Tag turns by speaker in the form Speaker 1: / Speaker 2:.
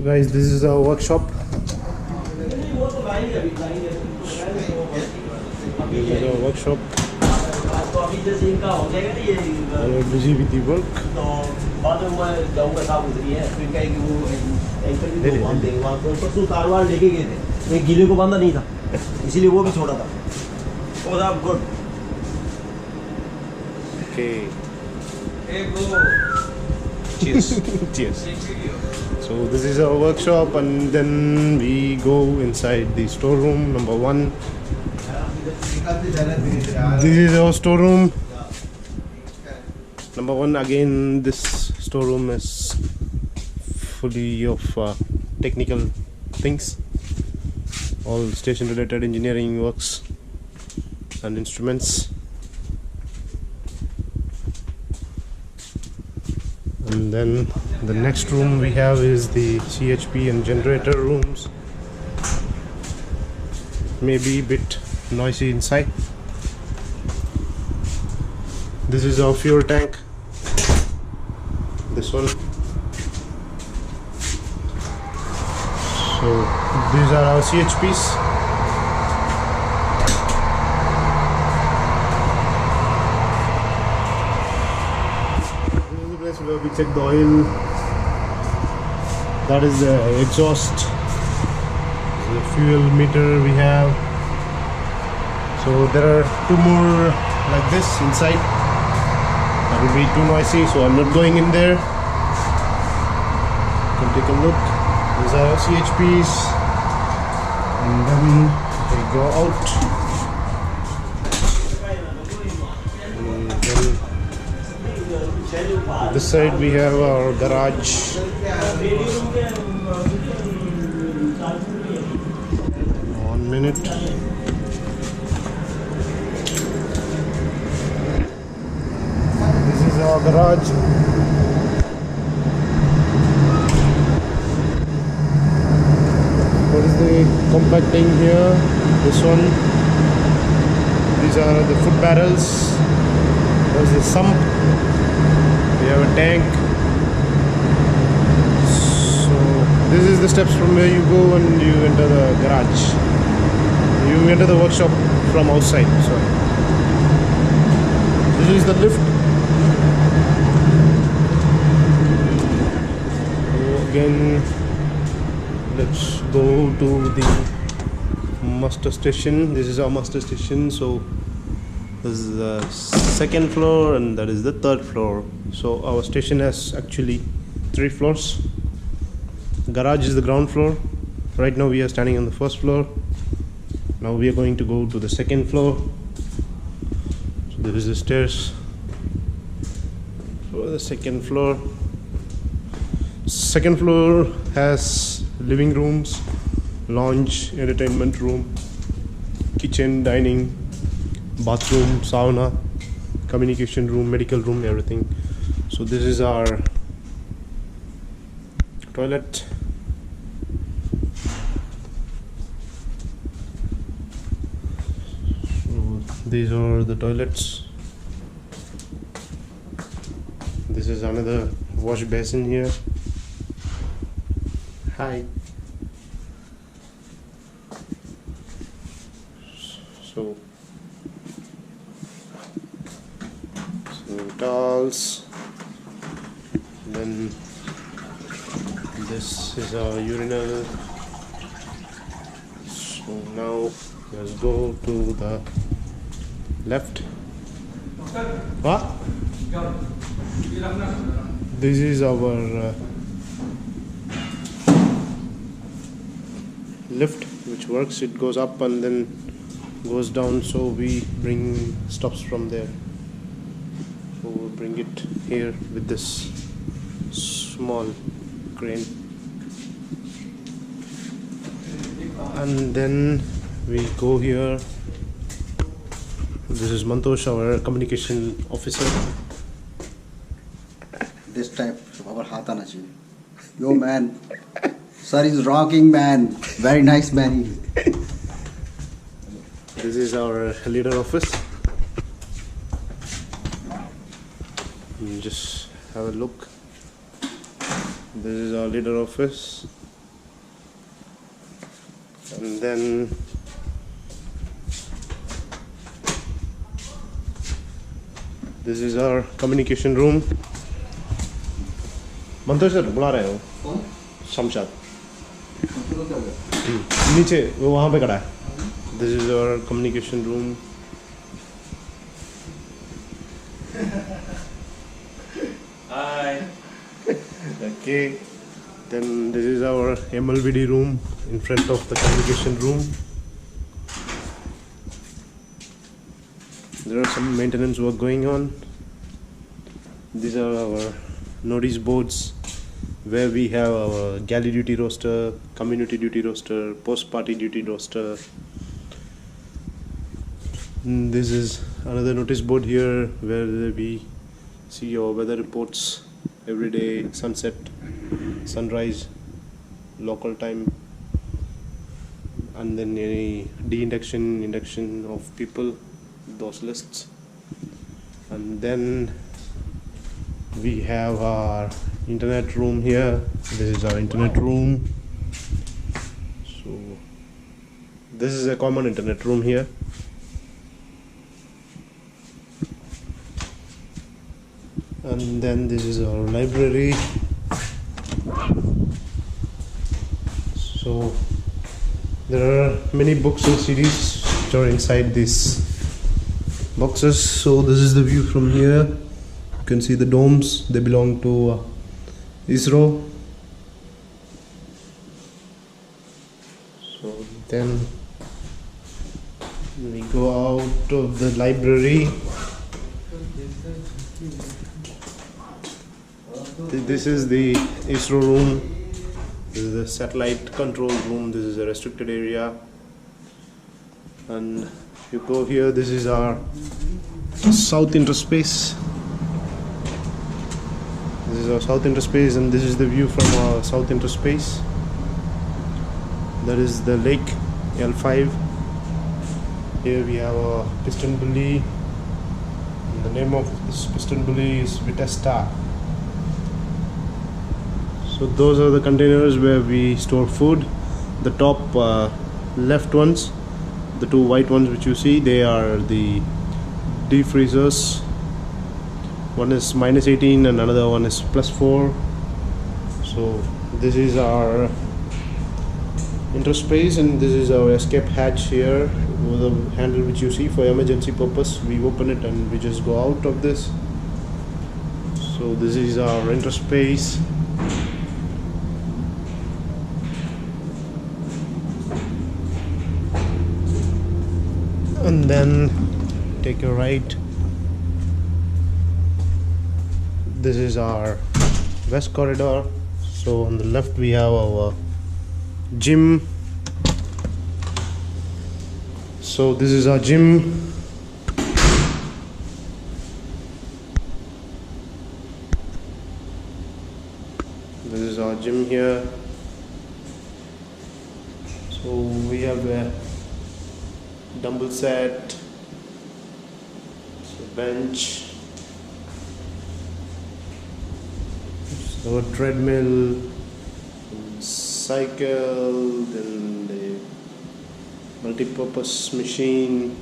Speaker 1: guys, this is our workshop. This is our workshop. We're busy with the work.
Speaker 2: गीले को बांधा नहीं था, इसीलिए वो भी छोड़ा था। Oh, that's good.
Speaker 1: Okay. Cheers. Cheers. So this is our workshop, and then we go inside the storeroom number 1. This is our storeroom number 1. Again, this storeroom is fully of technical things, all station related engineering works and instruments. And then the next room we have is the CHP and generator rooms. Maybe a bit noisy inside. This is our fuel tank. This one. So these are our CHPs. This is the place where we check the oil. That is the exhaust. The fuel meter we have. So there are 2 more like this inside. That will be too noisy, so I'm not going in there. You can take a look. These are our CHPs, and then they go out. And then on this side we have our garage. 1 minute. This is our garage. What is the compacting here? This one. These are the food barrels. There's the sump. We have a tank. So this is the steps from where you go and you enter the garage. You enter the workshop from outside. Sorry. This is the lift. So again, let's go to the muster station. This is our muster station. So this is the 2nd floor and that is the 3rd floor. So our station has actually 3 floors. Garage is the ground floor. Right now we are standing on the 1st floor. Now we are going to go to the 2nd floor. So there is the stairs for the 2nd floor. 2nd floor has living rooms, lounge, entertainment room, kitchen, dining, bathroom, sauna, communication room, medical room, everything. So this is our toilet. So these are the toilets. This is another wash basin here. Hi. So towels. Then this is our urinal. So now let's go to the left. What? This is our lift, which works. It goes up and then goes down, so we bring stops from there. So we'll bring it here with this small crane, and then we go here. This is Mantosh, our communication officer.
Speaker 3: This type of our hat aana chahiye. Yo man, sir is rocking man, very nice man.
Speaker 1: This is our leader office. You just have a look. This is our leader office. And then this is our communication room. Mantosh sir बुला रहे हो?
Speaker 3: कौन?
Speaker 1: शमशाद
Speaker 3: तो क्या हो गया?
Speaker 1: नीचे वो वहाँ पे खड़ा है. This is our communication room.
Speaker 2: Hi.
Speaker 1: Okay. Then this is our MLVD room in front of the communication room. There are some maintenance work going on. These are our notice boards where we have our galley duty roster, community duty roster, post party duty roster. This is another notice board here where we see our weather reports every day, sunset, sunrise, local time, and then any induction of people, those lists. And then we have our internet room here. This is our internet room. So this is a common internet room here. And then this is our library. So there are many books and CDs which are inside these boxes. So this is the view from here. You can see the domes. They belong to ISRO. So then we go out of the library. This is the ISRO room. This is the satellite control room. This is a restricted area. And you go here, this is our south interspace. This is our south interspace, and this is the view from our south interspace. That is the lake L5. Here we have a piston bully. And the name of this piston bully is Vitesta. So those are the containers where we store food. The top left ones, the two white ones which you see, they are the deep freezers. One is -18 and another one is +4. So this is our interspace, and this is our escape hatch here with the handle which you see for emergency purpose. We open it and we just go out of this. So this is our interspace. And then take a right. This is our west corridor. So on the left we have our gym. So this is our gym. This is our gym here. So we have a dumbbell set, so bench, so a treadmill, cycle, then the multi-purpose machine,